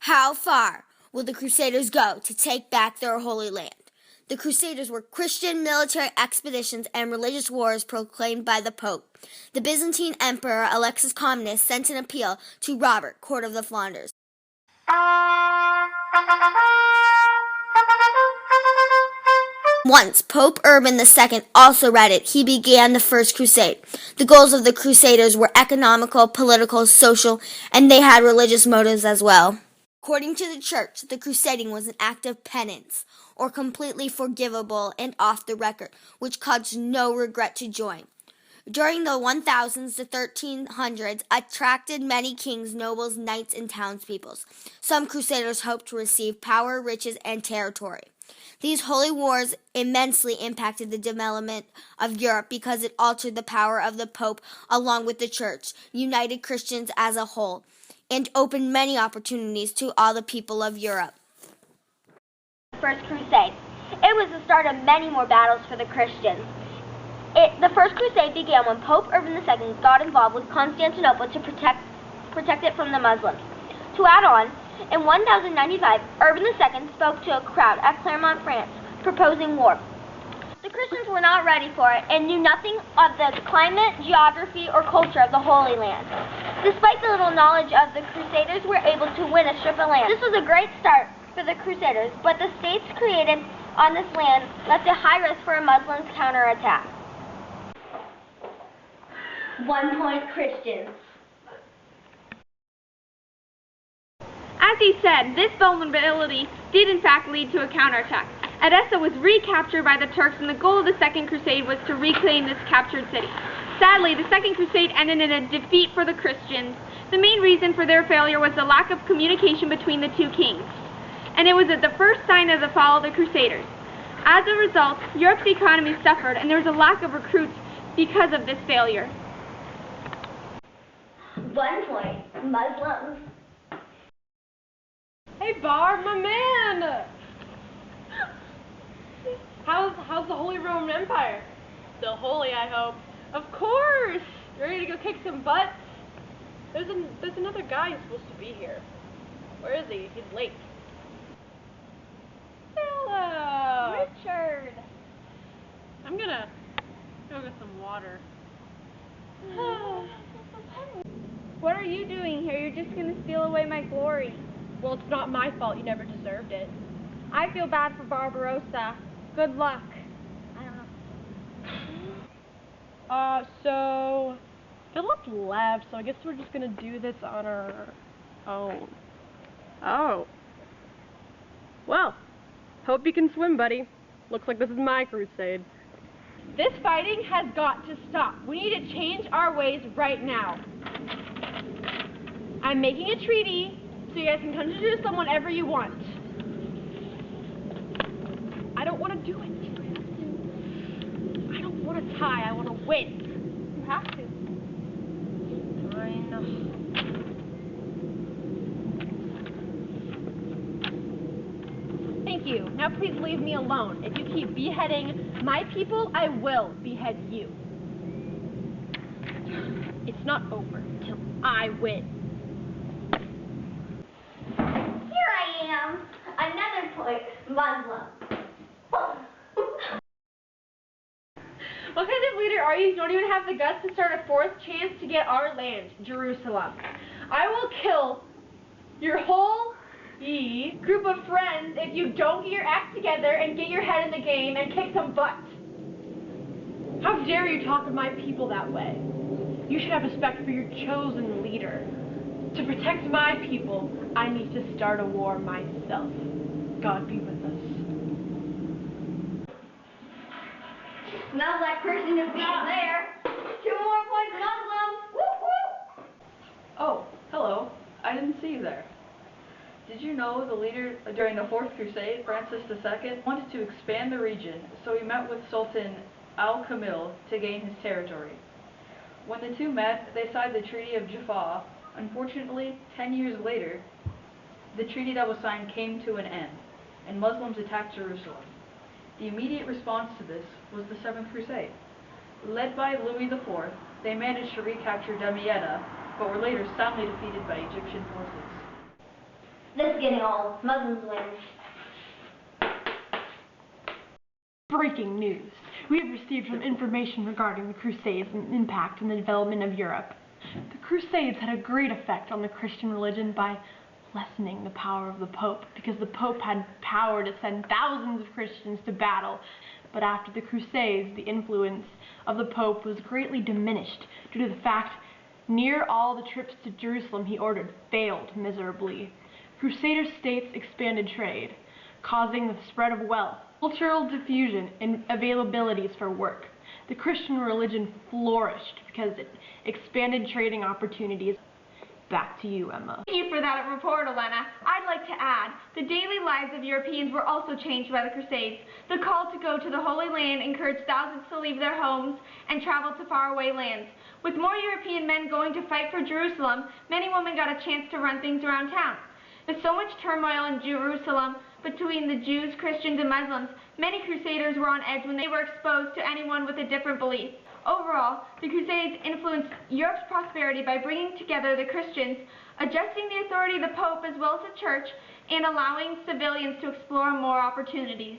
How far will the Crusaders go to take back their Holy Land? The Crusaders were Christian military expeditions and religious wars proclaimed by the Pope. The Byzantine Emperor Alexis Comnenus sent an appeal to Robert, Court of the Flanders. Once Pope Urban II also read it, he began the First Crusade. The goals of the Crusaders were economical, political, social, and they had religious motives as well. According to the Church, the crusading was an act of penance, or completely forgivable and off the record, which caused no regret to join. During the 1000s to 1300s, attracted many kings, nobles, knights, and townspeople. Some crusaders hoped to receive power, riches, and territory. These holy wars immensely impacted the development of Europe because it altered the power of the Pope along with the Church, united Christians as a whole, and opened many opportunities to all the people of Europe. First Crusade. It was the start of many more battles for the Christians. The First Crusade began when Pope Urban II got involved with Constantinople to protect it from the Muslims. To add on, in 1095, Urban II spoke to a crowd at Clermont, France, proposing war. The Christians were not ready for it and knew nothing of the climate, geography, or culture of the Holy Land. Despite the little knowledge of the Crusaders were able to win a strip of land. This was a great start for the Crusaders, but the states created on this land left a high risk for a Muslim counterattack. 1 point Christians. As he said, this vulnerability did in fact lead to a counterattack. Edessa was recaptured by the Turks, and the goal of the Second Crusade was to reclaim this captured city. Sadly, the Second Crusade ended in a defeat for the Christians. The main reason for their failure was the lack of communication between the two kings, and it was the first sign of the fall of the Crusaders. As a result, Europe's economy suffered, and there was a lack of recruits because of this failure. 1 point Muslims. Hey Barb, my man! How's the Holy Roman Empire? Still holy, I hope. Of course! You ready to go kick some butt? There's another guy who's supposed to be here. Where is he? He's late. Hello! Richard. I'm gonna go get some water. What are you doing here? You're just going to steal away my glory. Well, it's not my fault. You never deserved it. I feel bad for Barbarossa. Good luck. I don't know. So Philip left, so I guess we're just gonna do this on our own. Oh. Well, hope you can swim, buddy. Looks like this is my crusade. This fighting has got to stop. We need to change our ways right now. I'm making a treaty so you guys can come to Jerusalem whenever you want. I don't want to do it. I don't want to tie. I want to win. You have to. Fine. Thank you. Now please leave me alone. If you keep beheading my people, I will behead you. It's not over till I win. Here I am. Another point Muslim. What kind of leader are you? You don't even have the guts to start a fourth chance to get our land, Jerusalem. I will kill your whole group of friends if you don't get your act together and get your head in the game and kick some butt. How dare you talk of my people that way? You should have respect for your chosen leader. To protect my people, I need to start a war myself. God be with us. Smells like Christian defeat there. 2 more points Muslim. Woo-hoo! Oh, hello. I didn't see you there. Did you know the leader during the Fourth Crusade, Francis II, wanted to expand the region, so he met with Sultan Al-Kamil to gain his territory. When the two met, they signed the Treaty of Jaffa. Unfortunately, 10 years later, the treaty that was signed came to an end, and Muslims attacked Jerusalem. The immediate response to this was the Seventh Crusade. Led by Louis IV, they managed to recapture Damietta, but were later soundly defeated by Egyptian forces. This is getting old. Muslims win. Breaking news. We have received some information regarding the Crusades and impact on the development of Europe. The Crusades had a great effect on the Christian religion by lessening the power of the Pope, because the Pope had power to send thousands of Christians to battle. But after the Crusades, the influence of the Pope was greatly diminished due to the fact near all the trips to Jerusalem he ordered failed miserably. Crusader states expanded trade, causing the spread of wealth, cultural diffusion, and availabilities for work. The Christian religion flourished because it expanded trading opportunities. Back to you, Emma. Thank you for that report, Elena. I'd like to add, the daily lives of Europeans were also changed by the Crusades. The call to go to the Holy Land encouraged thousands to leave their homes and travel to faraway lands. With more European men going to fight for Jerusalem, many women got a chance to run things around town. With so much turmoil in Jerusalem between the Jews, Christians, and Muslims, many Crusaders were on edge when they were exposed to anyone with a different belief. Overall, the Crusades influenced Europe's prosperity by bringing together the Christians, adjusting the authority of the Pope as well as the Church, and allowing civilians to explore more opportunities.